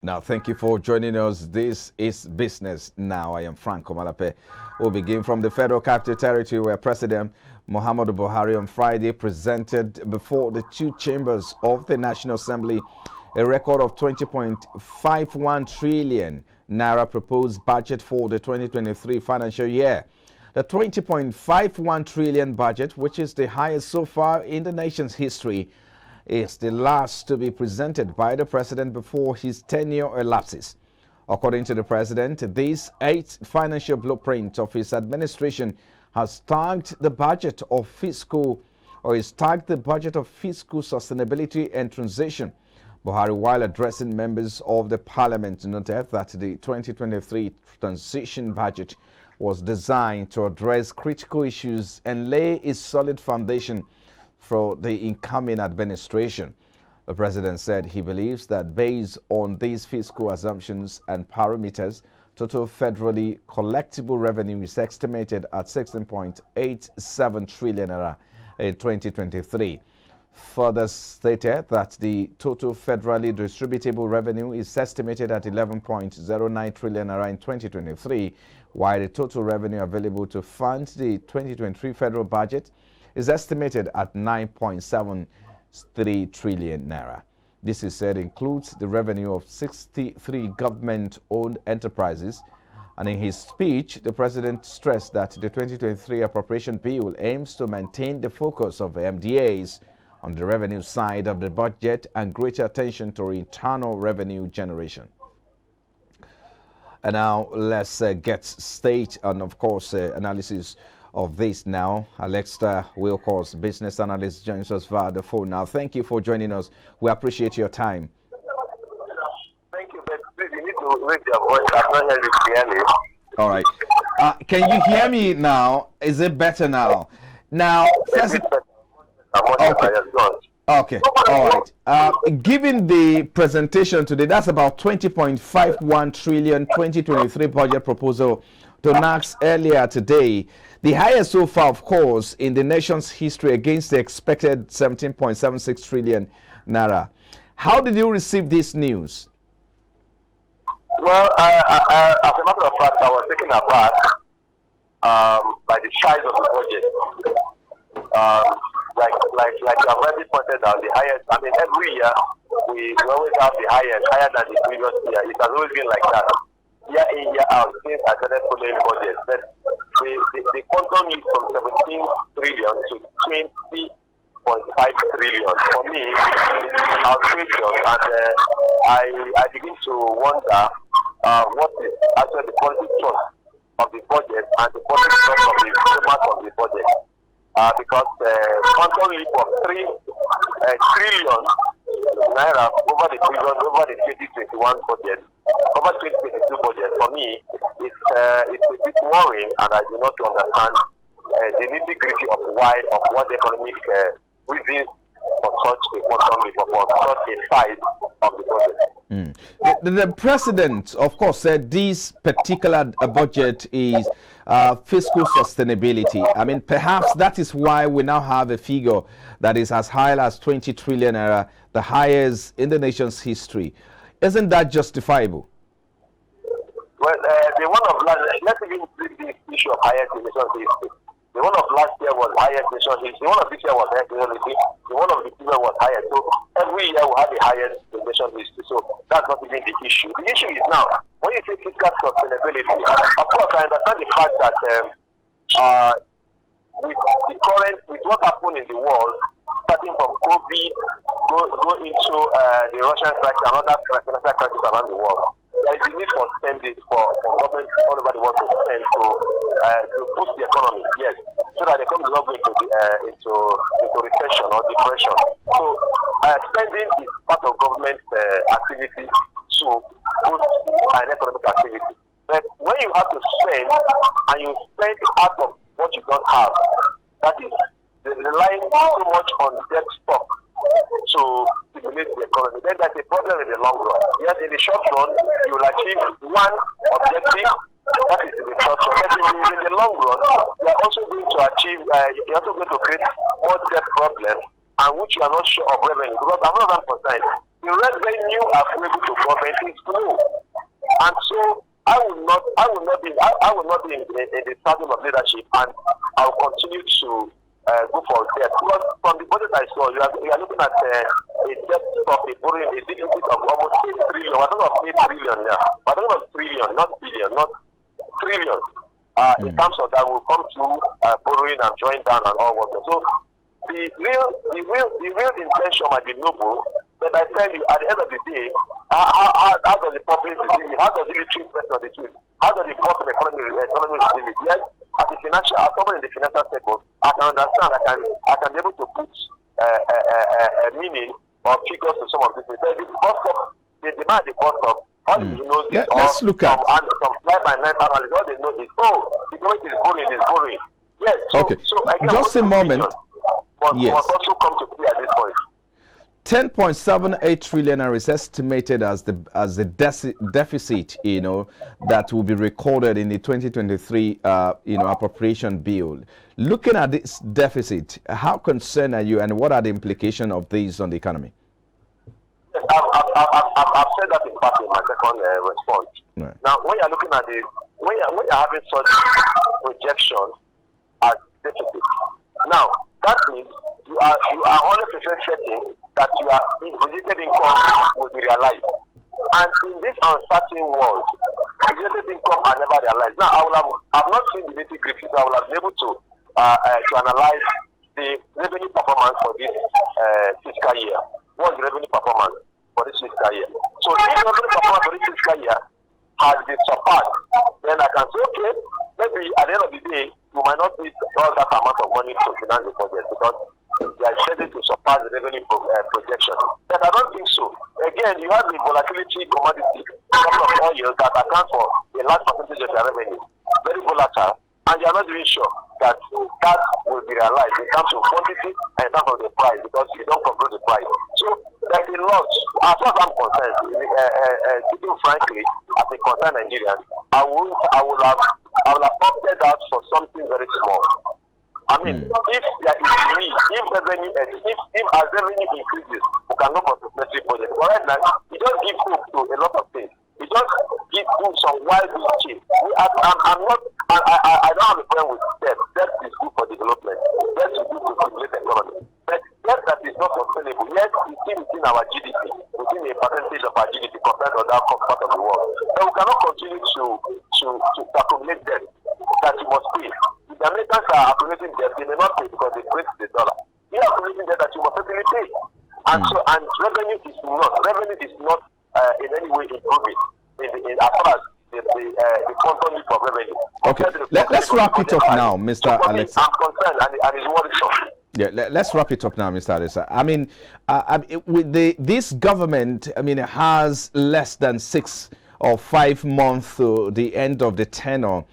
Now, thank you for joining us. This is Business Now. I am Frank Omalape. We'll begin from the Federal Capital Territory, where President Muhammadu Buhari on Friday presented before the two chambers of the National Assembly a record of 20.51 trillion naira proposed budget for the 2023 financial year. The 20.51 trillion budget, which is the highest so far in the nation's history, is the last to be presented by the president before his tenure elapses. According to the president, this eighth financial blueprint of his administration has tagged the budget of fiscal sustainability and transition. Buhari, while addressing members of the parliament, noted that the 2023 transition budget was designed to address critical issues and lay a solid foundation for the incoming administration. The president said he believes that based on these fiscal assumptions and parameters, total federally collectible revenue is estimated at 16.87 trillion naira in 2023. Further stated that the total federally distributable revenue is estimated at 11.09 trillion naira in 2023, while the total revenue available to fund the 2023 federal budget is estimated at 9.73 trillion naira. This is said includes the revenue of 63 government-owned enterprises. And in his speech, the president stressed that the 2023 appropriation bill aims to maintain the focus of MDAs on the revenue side of the budget and greater attention to internal revenue generation. And now let's get state and, of course, analysis of this now. Alexa Wilcox, business analyst, joins us via the phone now. Thank you for joining us. We appreciate your time. Thank you, but please, you need to raise your voice. I've not heard it clearly. All right. Can you hear me now? Is it better now? Now, first, okay. All right. Given the presentation today, that's about 20.51 trillion 2023 budget proposal to Nass earlier today. The highest so far, of course, in the nation's history against the expected 17.76 trillion naira. How did you receive this news? Well, as a matter of fact, I was taken aback by the size of the budget. Like you have already pointed out, the highest. I mean, every year we always have the highest, higher than the previous year. It has always been like that, year in, year out, since I started following budgets. But the quantum is from 17 trillion to 20.5 trillion. For me, it's outrageous, and I begin to wonder what is actually the quality trust of the budget and the quality trust of the format of the budget. Because quantum leap of 3 trillion naira over the 2021 budget, over 2022 budget, for me, it's a bit worrying, and I do not understand the nitty-gritty of why, of what the economic reasons for such a quantum leap, for such a size of the budget. The president, of course, said this particular budget is fiscal sustainability. I mean, perhaps that is why we now have a figure that is as high as 20 trillion naira, the highest in the nation's history. Isn't that justifiable? Well, the one of let's even bring the issue of highest in the nation's history. The one of last year was highest in the nation's history. The one of this year was highest in the nation's history. The one of this year was highest. So every year we have the highest in the nation's history. So that's not even the issue. The issue is now, when you say fiscal sustainability, of course I understand the fact that with what happened in the world, starting from COVID, go into the Russian crisis and other financial crises around the world, there is a need for spending for government all over the world to spend to boost the economy, yes, so that the economy is not going into recession or depression. So spending is part of government activity to boost an economic activity. But when you have to spend and you spend out of what you don't have, that is relying so much on debt stock to stimulate the economy, then there's a problem in the long run. Yes, in the short run, you will achieve one objective, that is in the short run. But in the long run, you are also going to achieve, you're also going to create more debt problems, and which you are not sure of revenue. Because I'm not concerned. The the revenue available to government is low. And so I will not be in the saddle of leadership, and I will continue to go for debt. Because from the budget I saw, you are looking at a debt of a borrowing, a deficit of almost 8 trillion. I don't know of 8 trillion now. I don't know of trillion, not billion, not trillion. In terms of that, will come to borrowing and drawing down and all that. So the real intention might be noble, but I tell you, at the end of the day, how does the public receive it? How does the military press on the truth? How does the cost of economy receive it? Yes, as someone in the financial sector, I can understand. I can be able to put a meaning or figures to some of these things. The demand, the cost of all you know is let's look at some fly-by-night analysis. All they know is the government is borrowing. Yes. So again, just a moment. Must also come to play at this point. 10.78 trillion is estimated as the deficit, that will be recorded in the 2023, appropriation bill. Looking at this deficit, how concerned are you, and what are the implications of these on the economy? Yes, I've said that in part in my second response. Right. Now, when you're looking at when you're having such projections as deficit, now that means you are 100% certain that your projected income will be realized. And in this uncertain world, projected income are never realized. Now, I've not seen the nitty-gritty, so I will have been able to analyze the revenue performance for this fiscal year. What's the revenue performance for this fiscal year? So if the revenue performance for this fiscal year has been surpassed, then I can say, okay, maybe at the end of the day, you might not need all that amount of money to finance the project because they are scheduled to surpass the revenue projection. But I don't think so. Again, you have the volatility commodity, couple of oil that account for a large percentage of your revenue. Very volatile, and you are not really sure that will be realized in terms of quantity and in terms of the price because you don't control the price. So there's a lot. As far as I'm concerned, speaking frankly, as a concerned Nigerian, I would have opted out for something very small. I mean, if there is need, if as revenue increases, we can go for supplementary projects. But right now, it just gives hope to a lot of things. It just gives some wild change. I don't have a problem with debt. Debt is good for development. Debt is good to stimulate the economy. But debt that is not sustainable, yes, it's still within our GDP, within a percentage of our GDP compared to other part of the world. So we cannot continue to accumulate debt that you must pay. The Americans are accumulating debt, they may not pay because they break the dollar. You are accumulating debt that you must certainly pay. And so, and revenue is not in any way improving in as far as the quantum of revenue. Okay, let's wrap it up now, Mr. Alexa. I'm concerned and it's worrisome. Yeah, let's wrap it up now, Mr. Alexa. I mean, with this government, it has less than 6 or 5 months to the end of the tenure.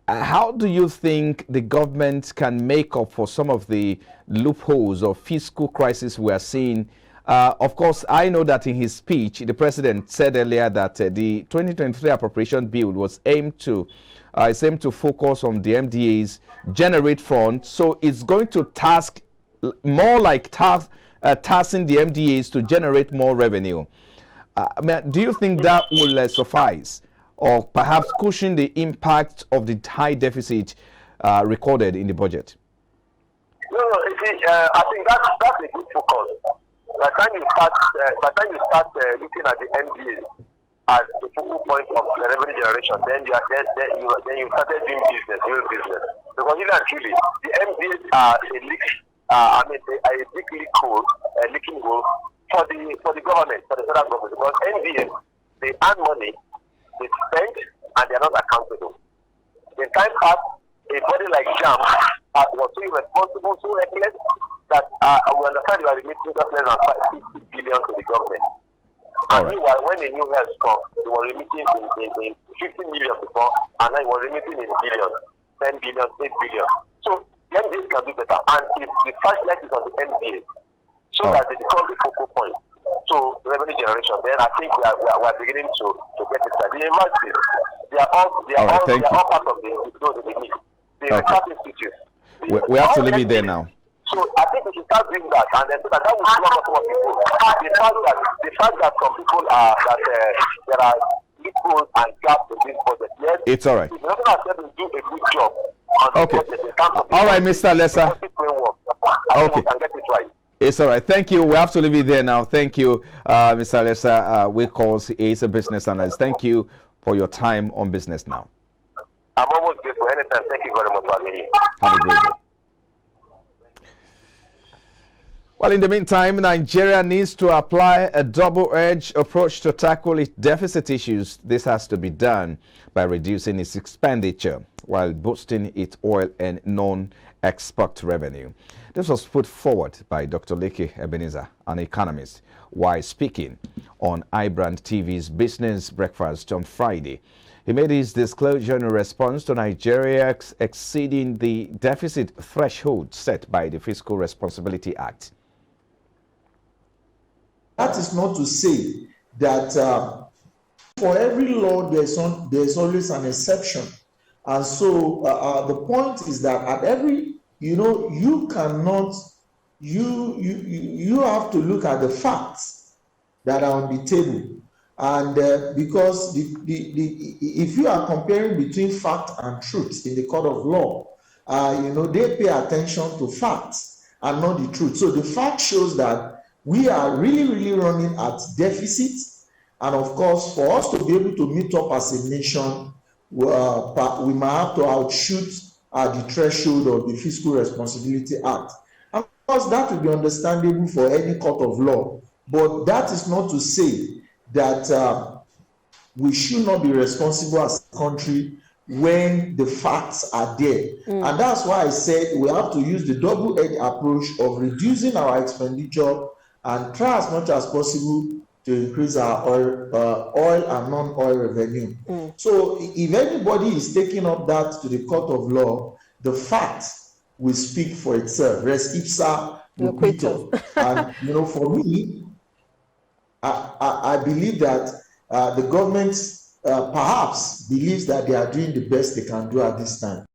How do you think the government can make up for some of the loopholes or fiscal crisis we are seeing? Of course, I know that in his speech, the president said earlier that the 2023 appropriation bill was aimed to focus on the MDAs, generate funds. So it's going to task more like tasking the MDAs to generate more revenue. Do you think that will suffice, or perhaps cushion the impact of the high deficit recorded in the budget? No, I think that's a good focus. By the time you start looking at the MDA as the focal point of the revenue generation, then you started doing real business. Because really and truly, the MDAs are a leaking hole for the government, for the federal government. Because MDAs, they earn money, they spend, and they are not accountable. In time past, a body like JAM was so irresponsible, so reckless, that we understand you are remitting just less than 50 billion to the government. And meanwhile, when the new health come, they were remitting in 50 million before, and now it was remitting in billions, 10 billion, 8 billion. So the MDA can do better, and if the flashlight is on the MDA, so that they become the focal point. So revenue generation, then I think we are beginning to get it. The universities, they are all part of the research institutes. We have to leave it there now. So I think we should start doing that, and then so that will slow down some people. The fact that some people are there are loopholes and gaps in this budget. Yes, it's all right. If nothing has said to do a good job on the budget in terms of all right, Mr. Lessa. Okay. Can get it right. It's all right. Thank you. We have to leave it there now. Thank you, Mr. Lessa. Wilcox is a business analyst. Thank you for your time on Business Now. I'm almost grateful. Anytime. Thank you very much for having me. Have a great day. Well, in the meantime, Nigeria needs to apply a double-edged approach to tackle its deficit issues. This has to be done by reducing its expenditure while boosting its oil and non-export revenue. This was put forward by Dr. Leke Ebenezer, an economist, while speaking on iBrandTV's Business Breakfast on Friday. He made his disclosure in response to Nigeria exceeding the deficit threshold set by the Fiscal Responsibility Act. That is not to say that for every law there's always an exception, and so the point is that at every you cannot you have to look at the facts that are on the table, and because if you are comparing between fact and truth in the court of law, they pay attention to facts and not the truth. So the fact shows that we are really running at deficits, and of course, for us to be able to meet up as a nation, we might have to outshoot the threshold of the Fiscal Responsibility Act. And of course, that will be understandable for any court of law, but that is not to say that we should not be responsible as a country when the facts are there. And that's why I said we have to use the double-edged approach of reducing our expenditure and try as much as possible to increase our oil and non-oil revenue. So if anybody is taking up that to the court of law, the fact will speak for itself. Res ipsa loquitur. And for me, I believe that the government perhaps believes that they are doing the best they can do at this time.